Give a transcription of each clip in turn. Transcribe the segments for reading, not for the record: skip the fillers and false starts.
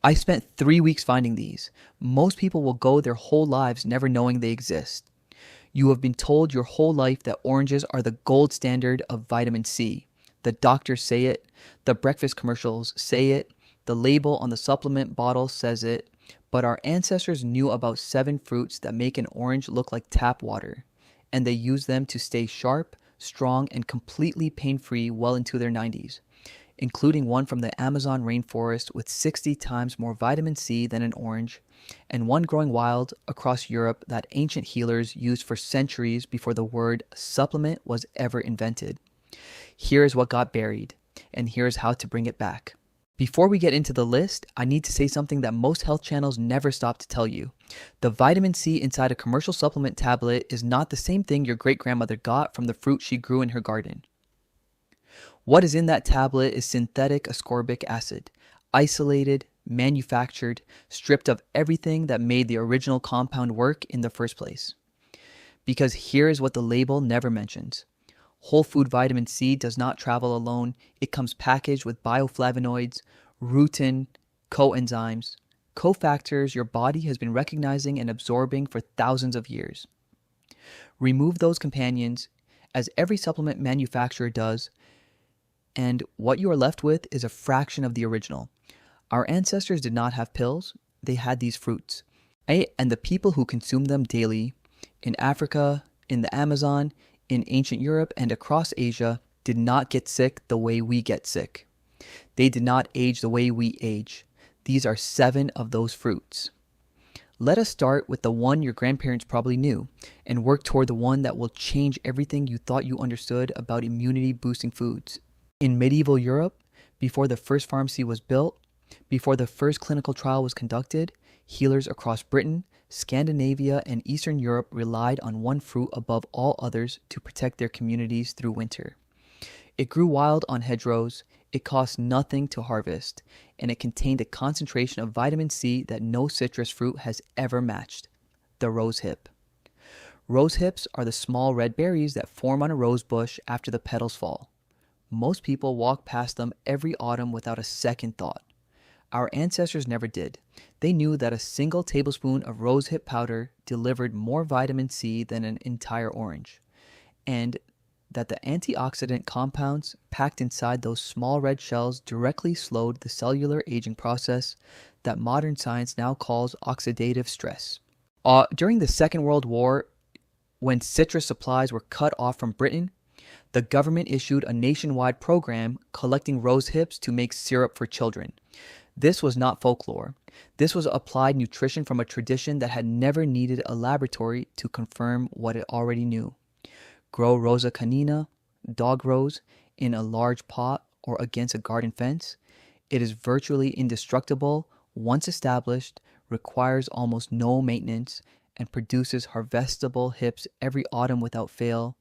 I spent 3 weeks finding these. Most people will go their whole lives never knowing they exist. You have been told your whole life that oranges are the gold standard of vitamin C. The doctors say it, the breakfast commercials say it, the label on the supplement bottle says it, but our ancestors knew about 7 fruits that make an orange look like tap water, and they used them to stay sharp, strong, and completely pain-free well into their 90s, including one from the Amazon rainforest with 60 times more vitamin C than an orange, and one growing wild across Europe that ancient healers used for centuries before the word supplement was ever invented. Here is what got buried, and here's how to bring it back. Before we get into the list, I need to say something that most health channels never stop to tell you. The vitamin C inside a commercial supplement tablet is not the same thing your great-grandmother got from the fruit she grew in her garden. What is in that tablet is synthetic ascorbic acid, isolated, manufactured, stripped of everything that made the original compound work in the first place. Because here is what the label never mentions. Whole food vitamin C does not travel alone. It comes packaged with bioflavonoids, rutin, coenzymes, cofactors your body has been recognizing and absorbing for thousands of years. Remove those companions, as every supplement manufacturer does, and what you are left with is a fraction of the original. Our ancestors did not have pills, they had these fruits. And the people who consumed them daily, in Africa, in the Amazon, in ancient Europe, and across Asia, did not get sick the way we get sick. They did not age the way we age. These are 7 of those fruits. Let us start with the one your grandparents probably knew, and work toward the one that will change everything you thought you understood about immunity-boosting foods. In medieval Europe, before the first pharmacy was built, before the first clinical trial was conducted, healers across Britain, Scandinavia, and Eastern Europe relied on one fruit above all others to protect their communities through winter. It grew wild on hedgerows, it cost nothing to harvest, and it contained a concentration of vitamin C that no citrus fruit has ever matched: the rosehip. Rosehips are the small red berries that form on a rose bush after the petals fall. Most people walk past them every autumn without a second thought. Our ancestors never did. They knew that a single tablespoon of rosehip powder delivered more vitamin C than an entire orange, and that the antioxidant compounds packed inside those small red shells directly slowed the cellular aging process that modern science now calls oxidative stress. During the Second World War, when citrus supplies were cut off from Britain, the government issued a nationwide program collecting rosehips to make syrup for children. This was not folklore. This was applied nutrition from a tradition that had never needed a laboratory to confirm what it already knew. Grow Rosa canina, dog rose, in a large pot or against a garden fence. It is virtually indestructible, once established, requires almost no maintenance, and produces harvestable hips every autumn without fail.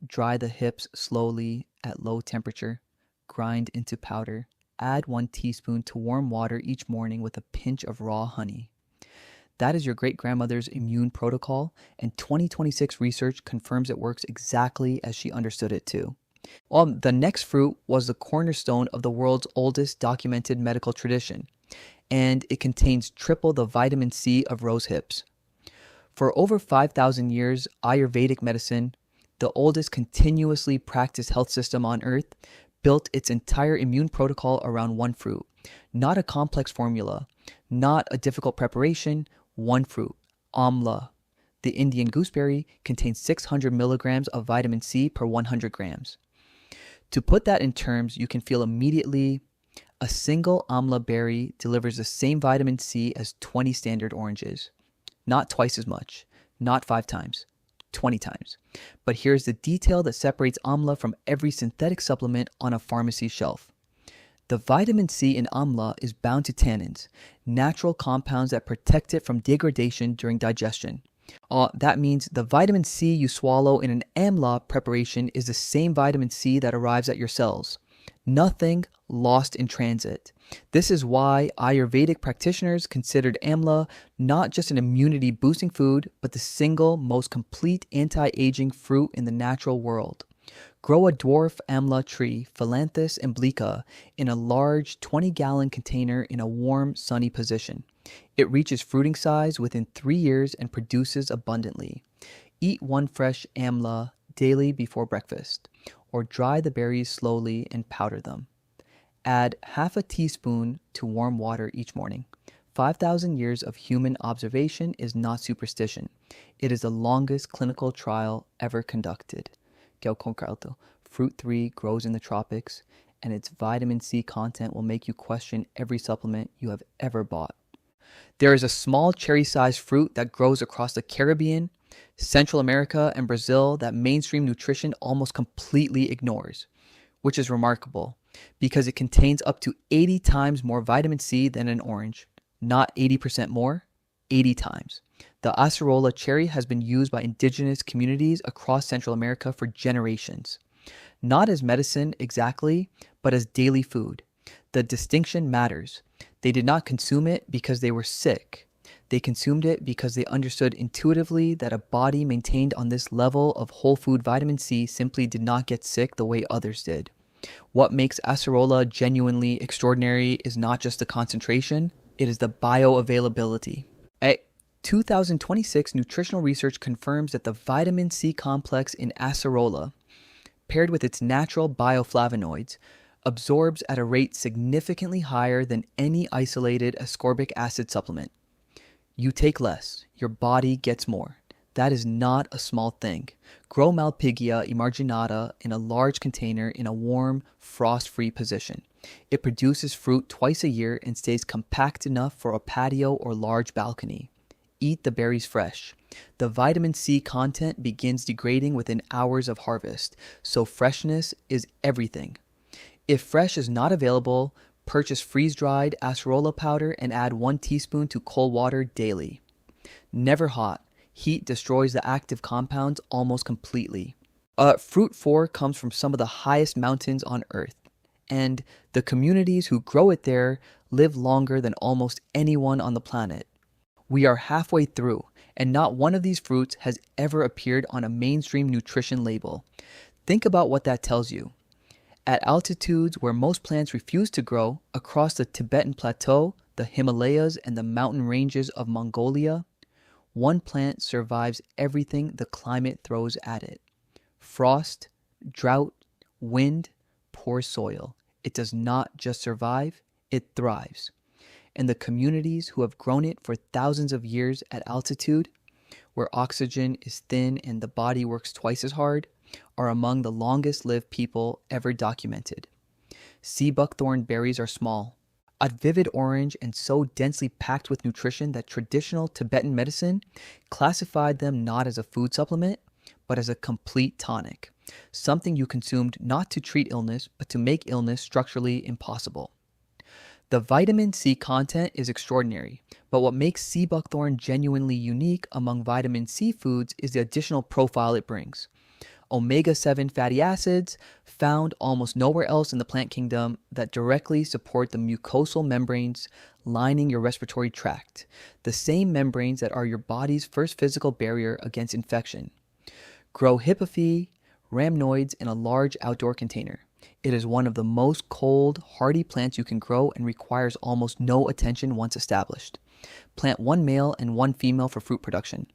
Dry the hips slowly at low temperature. Grind into powder. Add 1 teaspoon to warm water each morning with a pinch of raw honey. That is your great-grandmother's immune protocol, and 2026 research confirms it works exactly as she understood it too. The next fruit was the cornerstone of the world's oldest documented medical tradition, and it contains triple the vitamin C of rosehips. For over 5,000 years, Ayurvedic medicine, the oldest continuously practiced health system on earth, built its entire immune protocol around one fruit. Not a complex formula, not a difficult preparation, one fruit, Amla. The Indian gooseberry contains 600 milligrams of vitamin C per 100 grams. To put that in terms, you can feel immediately a single Amla berry delivers the same vitamin C as 20 standard oranges. Not twice as much, not 5 times. 20 times. But here's the detail that separates Amla from every synthetic supplement on a pharmacy shelf. The vitamin C in Amla is bound to tannins, natural compounds that protect it from degradation during digestion. That means the vitamin C you swallow in an Amla preparation is the same vitamin C that arrives at your cells. Nothing lost in transit. This is why Ayurvedic practitioners considered Amla not just an immunity-boosting food, but the single most complete anti-aging fruit in the natural world. Grow a dwarf Amla tree, Philanthus imblica, in a large 20-gallon container in a warm, sunny position. It reaches fruiting size within 3 years and produces abundantly. Eat one fresh Amla daily before breakfast, or dry the berries slowly and powder them. Add half a teaspoon to warm water each morning. 5,000 years of human observation is not superstition. It is the longest clinical trial ever conducted. Fruit 3 grows in the tropics, and its vitamin C content will make you question every supplement you have ever bought. There is a small cherry-sized fruit that grows across the Caribbean, Central America, and Brazil that mainstream nutrition almost completely ignores, which is remarkable because it contains up to 80 times more vitamin C than an orange. Not 80% more, 80 times. The Acerola Cherry has been used by indigenous communities across Central America for generations. Not as medicine exactly, but as daily food. The distinction matters. They did not consume it because they were sick. They consumed it because they understood intuitively that a body maintained on this level of whole food vitamin C simply did not get sick the way others did. What makes acerola genuinely extraordinary is not just the concentration, it is the bioavailability. A 2026 nutritional research confirms that the vitamin C complex in acerola, paired with its natural bioflavonoids, absorbs at a rate significantly higher than any isolated ascorbic acid supplement. You take less, your body gets more. That is not a small thing. Grow Malpighia emarginata in a large container in a warm, frost-free position. It produces fruit twice a year and stays compact enough for a patio or large balcony. Eat the berries fresh. The vitamin C content begins degrading within hours of harvest, so freshness is everything. If fresh is not available, purchase freeze-dried acerola powder and add 1 teaspoon to cold water daily. Never hot. Heat destroys the active compounds almost completely. Fruit 4 comes from some of the highest mountains on earth, and the communities who grow it there live longer than almost anyone on the planet. We are halfway through, and not one of these fruits has ever appeared on a mainstream nutrition label. Think about what that tells you. At altitudes where most plants refuse to grow, across the Tibetan Plateau, the Himalayas, and the mountain ranges of Mongolia, one plant survives everything the climate throws at it. Frost, drought, wind, poor soil. It does not just survive, it thrives. And the communities who have grown it for thousands of years at altitude, where oxygen is thin and the body works twice as hard, are among the longest-lived people ever documented. Sea buckthorn berries are small, a vivid orange, and so densely packed with nutrition that traditional Tibetan medicine classified them not as a food supplement, but as a complete tonic, something you consumed not to treat illness, but to make illness structurally impossible. The vitamin C content is extraordinary, but what makes sea buckthorn genuinely unique among vitamin C foods is the additional profile it brings. Omega-7 fatty acids, found almost nowhere else in the plant kingdom, that directly support the mucosal membranes lining your respiratory tract, the same membranes that are your body's first physical barrier against infection. Grow Hippophae rhamnoids in a large outdoor container. It is one of the most cold, hardy plants you can grow and requires almost no attention once established. Plant 1 male and 1 female for fruit production.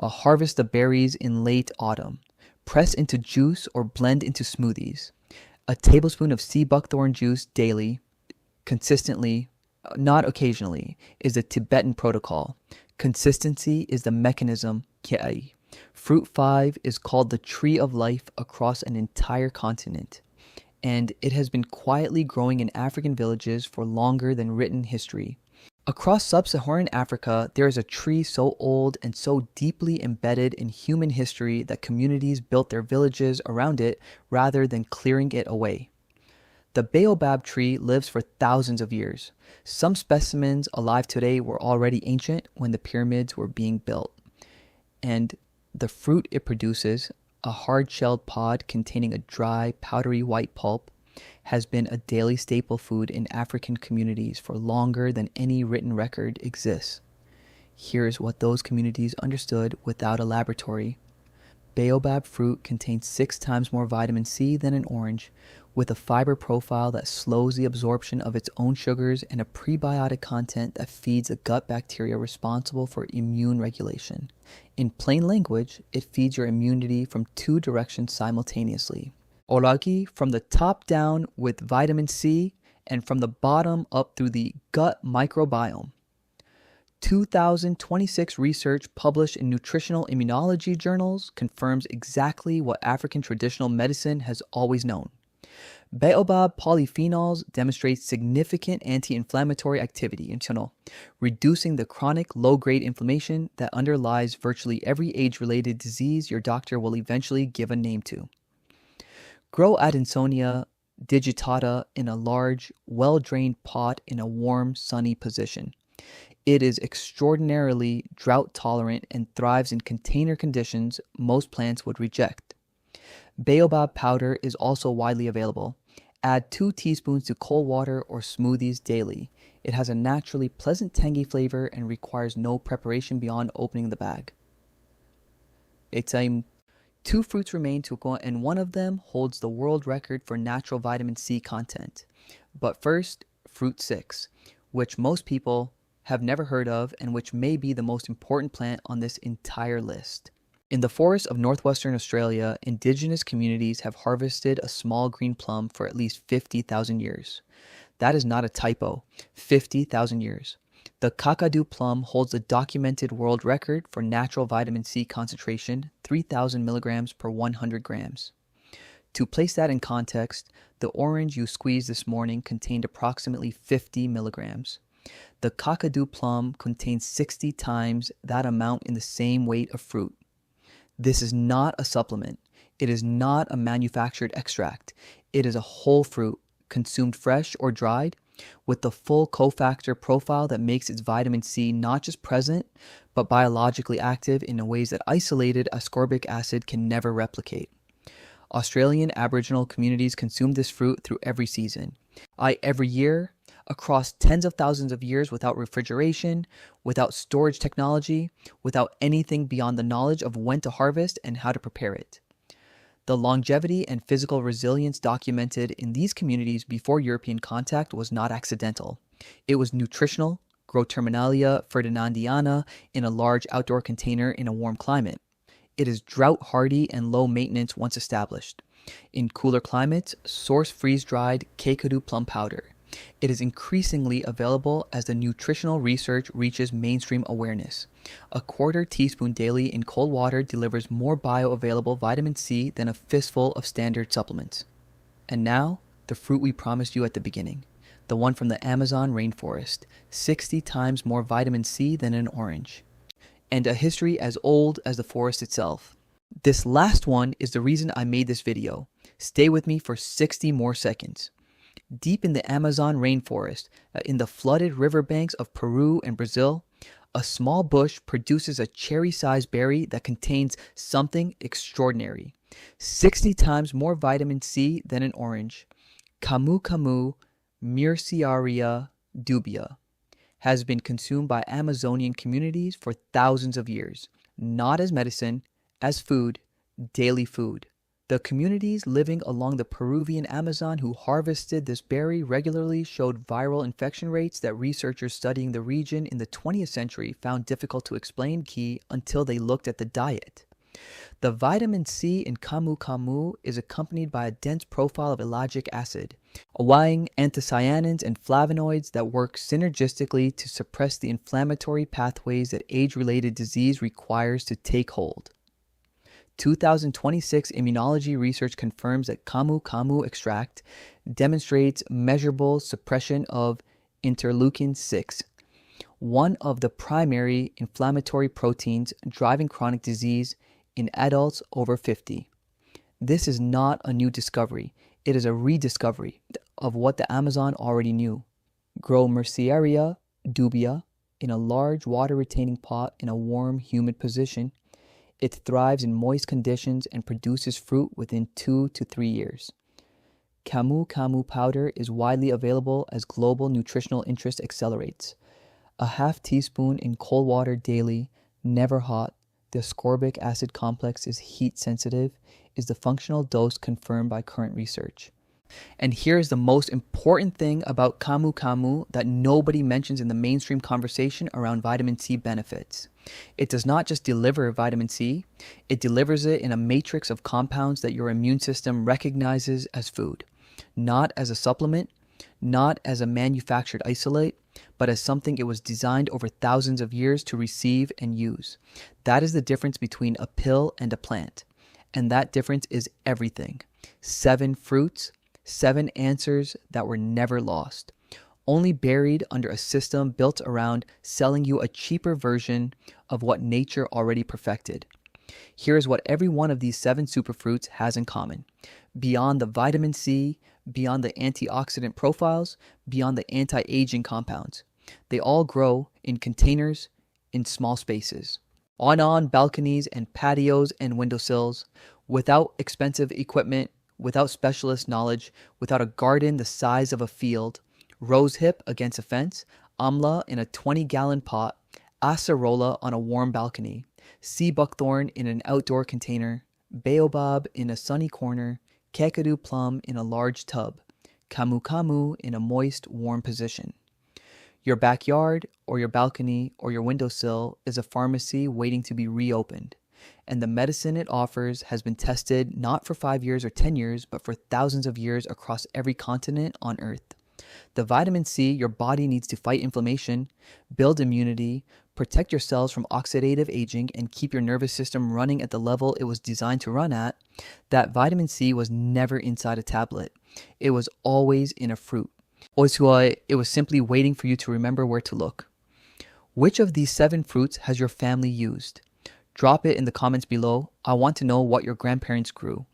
Harvest the berries in late autumn. Press into juice or blend into smoothies. A tablespoon of sea buckthorn juice daily, consistently, not occasionally, is the Tibetan protocol. Consistency is the mechanism. Fruit 5 is called the tree of life across an entire continent, and it has been quietly growing in African villages for longer than written history. Across sub-Saharan Africa, there is a tree so old and so deeply embedded in human history that communities built their villages around it rather than clearing it away. The Baobab tree lives for thousands of years. Some specimens alive today were already ancient when the pyramids were being built. And the fruit it produces, a hard-shelled pod containing a dry, powdery white pulp, has been a daily staple food in African communities for longer than any written record exists. Here's what those communities understood without a laboratory. Baobab fruit contains 6 times more vitamin C than an orange, with a fiber profile that slows the absorption of its own sugars and a prebiotic content that feeds the gut bacteria responsible for immune regulation. In plain language, it feeds your immunity from 2 directions simultaneously. Oragi from the top down with vitamin C and from the bottom up through the gut microbiome. 2026 research published in nutritional immunology journals confirms exactly what African traditional medicine has always known. Baobab polyphenols demonstrate significant anti-inflammatory activity, reducing the chronic low-grade inflammation that underlies virtually every age-related disease your doctor will eventually give a name to. Grow Adansonia digitata in a large, well-drained pot in a warm, sunny position. It is extraordinarily drought-tolerant and thrives in container conditions most plants would reject. Baobab powder is also widely available. Add 2 teaspoons to cold water or smoothies daily. It has a naturally pleasant tangy flavor and requires no preparation beyond opening the bag. It's 2 fruits remain to go, and one of them holds the world record for natural vitamin C content. But first, fruit 6, which most people have never heard of and which may be the most important plant on this entire list. In the forests of northwestern Australia, indigenous communities have harvested a small green plum for at least 50,000 years. That is not a typo, 50,000 years. The Kakadu Plum holds the documented world record for natural vitamin C concentration, 3,000 milligrams per 100 grams. To place that in context, the orange you squeezed this morning contained approximately 50 milligrams. The Kakadu Plum contains 60 times that amount in the same weight of fruit. This is not a supplement. It is not a manufactured extract. It is a whole fruit, consumed fresh or dried, with the full cofactor profile that makes its vitamin C not just present, but biologically active in ways that isolated ascorbic acid can never replicate. Australian Aboriginal communities consume this fruit through every season. Every year, across tens of thousands of years without refrigeration, without storage technology, without anything beyond the knowledge of when to harvest and how to prepare it. The longevity and physical resilience documented in these communities before European contact was not accidental. It was nutritional, grow Terminalia ferdinandiana in a large outdoor container in a warm climate. It is drought hardy and low maintenance once established. In cooler climates, source freeze-dried Kakadu Plum powder. It is increasingly available as the nutritional research reaches mainstream awareness. A quarter teaspoon daily in cold water delivers more bioavailable vitamin C than a fistful of standard supplements. And now, the fruit we promised you at the beginning. The one from the Amazon rainforest, 60 times more vitamin C than an orange. And a history as old as the forest itself. This last one is the reason I made this video. Stay with me for 60 more seconds. Deep in the Amazon rainforest, in the flooded riverbanks of Peru and Brazil, a small bush produces a cherry-sized berry that contains something extraordinary. 60 times more vitamin C than an orange. Camu Myrciaria dubia has been consumed by Amazonian communities for thousands of years, not as medicine, as food, daily food. The communities living along the Peruvian Amazon who harvested this berry regularly showed viral infection rates that researchers studying the region in the 20th century found difficult to explain until they looked at the diet. The vitamin C in Camu is accompanied by a dense profile of ellagic acid, allowing anthocyanins and flavonoids that work synergistically to suppress the inflammatory pathways that age-related disease requires to take hold. 2026 immunology research confirms that Camu extract demonstrates measurable suppression of interleukin-6, one of the primary inflammatory proteins driving chronic disease in adults over 50. This is not a new discovery. It is a rediscovery of what the Amazon already knew. Grow Myrciaria dubia in a large water-retaining pot in a warm, humid position. It thrives in moist conditions and produces fruit within 2 to 3 years. Camu powder is widely available as global nutritional interest accelerates. A half teaspoon in cold water daily, never hot, The ascorbic acid complex is heat sensitive, is the functional dose confirmed by current research. And here's the most important thing about Camu that nobody mentions in the mainstream conversation around vitamin C benefits. It does not just deliver vitamin C, it delivers it in a matrix of compounds that your immune system recognizes as food, not as a supplement, not as a manufactured isolate, but as something it was designed over thousands of years to receive and use. That is the difference between a pill and a plant. And that difference is everything. 7 fruits, 7 answers that were never lost, only buried under a system built around selling you a cheaper version of what nature already perfected. Here is what every one of these 7 superfruits has in common. Beyond the vitamin C, beyond the antioxidant profiles, beyond the anti-aging compounds, they all grow in containers in small spaces, on balconies and patios and windowsills, without expensive equipment, without specialist knowledge, without a garden the size of a field, Rosehip against a fence, Amla in a 20-gallon pot, Acerola on a warm balcony, sea buckthorn in an outdoor container, Baobab in a sunny corner, Kakadu Plum in a large tub, Camu in a moist, warm position. Your backyard or your balcony or your windowsill is a pharmacy waiting to be reopened. And the medicine it offers has been tested not for 5 years or 10 years, but for thousands of years across every continent on Earth. The vitamin C your body needs to fight inflammation, build immunity, protect your cells from oxidative aging, and keep your nervous system running at the level it was designed to run at, that vitamin C was never inside a tablet. It was always in a fruit. It was simply waiting for you to remember where to look. Which of these 7 fruits has your family used? Drop it in the comments below. I want to know what your grandparents grew.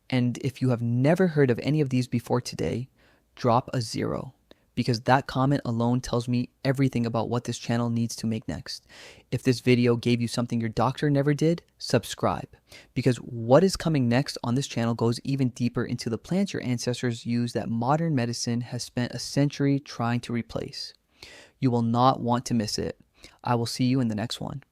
And if you have never heard of any of these before today, drop a 0, because that comment alone tells me everything about what this channel needs to make next. If this video gave you something your doctor never did, subscribe, because what is coming next on this channel goes even deeper into the plants your ancestors used that modern medicine has spent a century trying to replace. You will not want to miss it. I will see you in the next one.